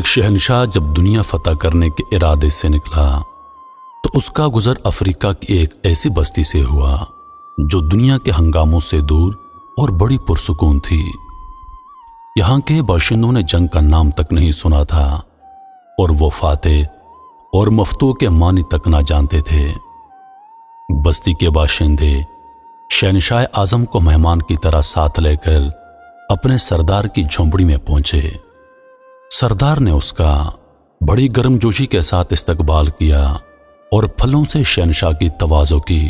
ایک شہنشاہ جب دنیا فتح کرنے کے ارادے سے نکلا تو اس کا گزر افریقہ کی ایک ایسی بستی سے ہوا جو دنیا کے ہنگاموں سے دور اور بڑی پرسکون تھی۔ یہاں کے باشندوں نے جنگ کا نام تک نہیں سنا تھا اور وہ فاتح اور مفتوح کے معنی تک نہ جانتے تھے۔ بستی کے باشندے شہنشاہ اعظم کو مہمان کی طرح ساتھ لے کر اپنے سردار کی جھونپڑی میں پہنچے۔ سردار نے اس کا بڑی گرم جوشی کے ساتھ استقبال کیا اور پھلوں سے شہنشاہ کی تواضع کی۔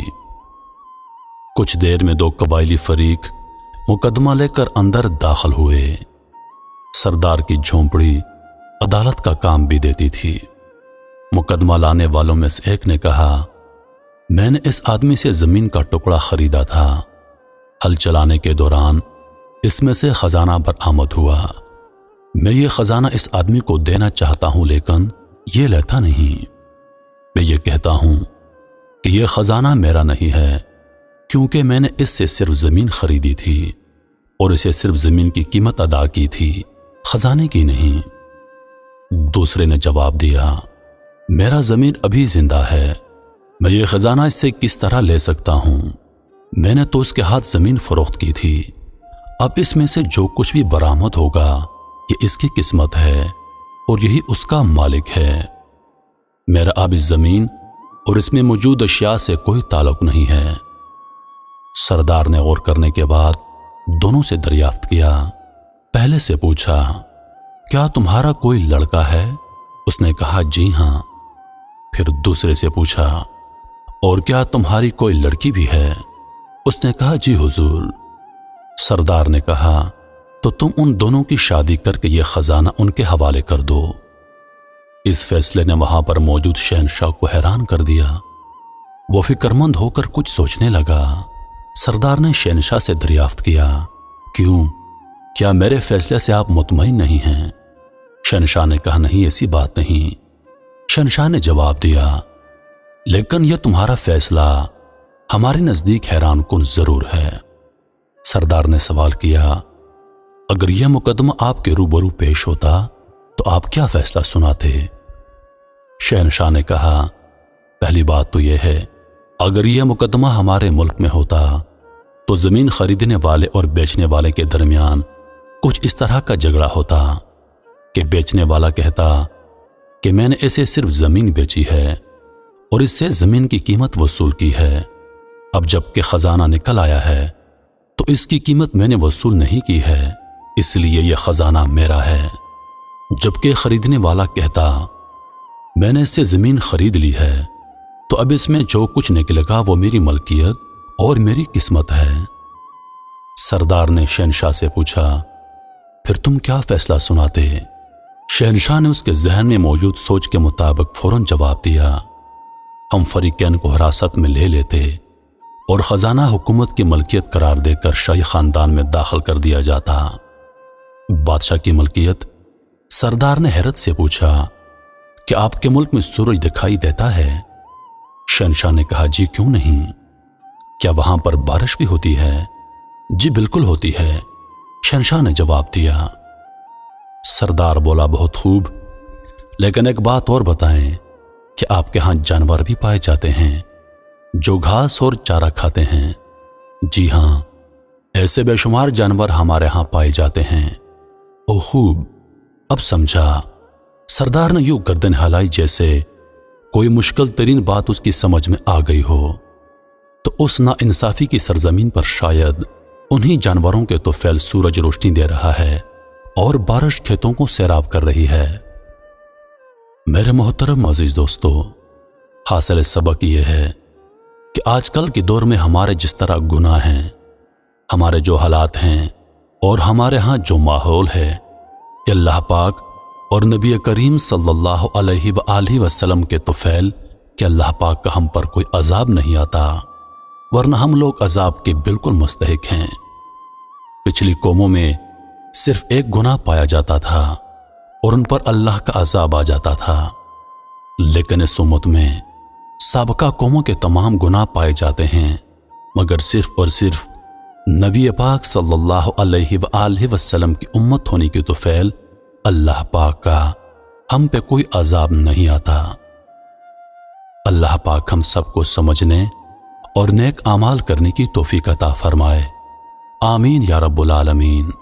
کچھ دیر میں دو قبائلی فریق مقدمہ لے کر اندر داخل ہوئے۔ سردار کی جھونپڑی عدالت کا کام بھی دیتی تھی۔ مقدمہ لانے والوں میں سے ایک نے کہا، میں نے اس آدمی سے زمین کا ٹکڑا خریدا تھا۔ ہل چلانے کے دوران اس میں سے خزانہ برآمد ہوا۔ میں یہ خزانہ اس آدمی کو دینا چاہتا ہوں لیکن یہ لیتا نہیں۔ میں یہ کہتا ہوں کہ یہ خزانہ میرا نہیں ہے کیونکہ میں نے اس سے صرف زمین خریدی تھی اور اسے صرف زمین کی قیمت ادا کی تھی، خزانے کی نہیں۔ دوسرے نے جواب دیا، میرا ضمیر ابھی زندہ ہے، میں یہ خزانہ اس سے کس طرح لے سکتا ہوں؟ میں نے تو اس کے ہاتھ زمین فروخت کی تھی، اب اس میں سے جو کچھ بھی برآمد ہوگا یہ اس کی قسمت ہے اور یہی اس کا مالک ہے۔ میرا اب اس زمین اور اس میں موجود اشیاء سے کوئی تعلق نہیں ہے۔ سردار نے غور کرنے کے بعد دونوں سے دریافت کیا۔ پہلے سے پوچھا، کیا تمہارا کوئی لڑکا ہے؟ اس نے کہا، جی ہاں۔ پھر دوسرے سے پوچھا، اور کیا تمہاری کوئی لڑکی بھی ہے؟ اس نے کہا، جی حضور۔ سردار نے کہا، تو تم ان دونوں کی شادی کر کے یہ خزانہ ان کے حوالے کر دو۔ اس فیصلے نے وہاں پر موجود شہنشاہ کو حیران کر دیا۔ وہ فکرمند ہو کر کچھ سوچنے لگا۔ سردار نے شہنشاہ سے دریافت کیا، کیوں؟ کیا میرے فیصلے سے آپ مطمئن نہیں ہیں؟ شہنشاہ نے کہا، نہیں، ایسی بات نہیں۔ شہنشاہ نے جواب دیا، لیکن یہ تمہارا فیصلہ ہمارے نزدیک حیران کن ضرور ہے۔ سردار نے سوال کیا، اگر یہ مقدمہ آپ کے روبرو پیش ہوتا تو آپ کیا فیصلہ سناتے؟ شہنشاہ نے کہا، پہلی بات تو یہ ہے، اگر یہ مقدمہ ہمارے ملک میں ہوتا تو زمین خریدنے والے اور بیچنے والے کے درمیان کچھ اس طرح کا جھگڑا ہوتا کہ بیچنے والا کہتا کہ میں نے اسے صرف زمین بیچی ہے اور اس سے زمین کی قیمت وصول کی ہے، اب جب کہ خزانہ نکل آیا ہے تو اس کی قیمت میں نے وصول نہیں کی ہے، اس لیے یہ خزانہ میرا ہے۔ جبکہ خریدنے والا کہتا، میں نے اس سے زمین خرید لی ہے تو اب اس میں جو کچھ نکلے گا وہ میری ملکیت اور میری قسمت ہے۔ سردار نے شہنشاہ سے پوچھا، پھر تم کیا فیصلہ سناتے؟ شہنشاہ نے اس کے ذہن میں موجود سوچ کے مطابق فوراً جواب دیا، ہم فریقین کو حراست میں لے لیتے اور خزانہ حکومت کی ملکیت قرار دے کر شاہی خاندان میں داخل کر دیا جاتا۔ بادشاہ کی ملکیت؟ سردار نے حیرت سے پوچھا، کہ آپ کے ملک میں سورج دکھائی دیتا ہے؟ شہنشاہ نے کہا، جی کیوں نہیں؟ کیا وہاں پر بارش بھی ہوتی ہے؟ جی بالکل ہوتی ہے، شہنشاہ نے جواب دیا۔ سردار بولا، بہت خوب، لیکن ایک بات اور بتائیں کہ آپ کے ہاں جانور بھی پائے جاتے ہیں جو گھاس اور چارہ کھاتے ہیں؟ جی ہاں، ایسے بے شمار جانور ہمارے ہاں پائے جاتے ہیں۔ او خوب، اب سمجھا۔ سردار نے یوں گردن ہلائی جیسے کوئی مشکل ترین بات اس کی سمجھ میں آ گئی ہو۔ تو اس ناانصافی کی سرزمین پر شاید انہی جانوروں کے تو فعل سورج روشنی دے رہا ہے اور بارش کھیتوں کو سیراب کر رہی ہے۔ میرے محترم عزیز دوستو، حاصل سبق یہ ہے کہ آج کل کے دور میں ہمارے جس طرح گناہ ہیں، ہمارے جو حالات ہیں اور ہمارے ہاں جو ماحول ہے، کہ اللہ پاک اور نبی کریم صلی اللہ علیہ وآلہ وسلم کے تو فعل کہ اللہ پاک کا ہم پر کوئی عذاب نہیں آتا، ورنہ ہم لوگ عذاب کے بالکل مستحق ہیں۔ پچھلی قوموں میں صرف ایک گناہ پایا جاتا تھا اور ان پر اللہ کا عذاب آ جاتا تھا، لیکن اس امت میں سابقہ قوموں کے تمام گناہ پائے جاتے ہیں، مگر صرف اور صرف نبی پاک صلی اللہ علیہ وآلہ وسلم کی امت ہونے کی تو فعل اللہ پاک کا ہم پہ کوئی عذاب نہیں آتا۔ اللہ پاک ہم سب کو سمجھنے اور نیک اعمال کرنے کی توفیق عطا فرمائے، آمین یا رب العالمین۔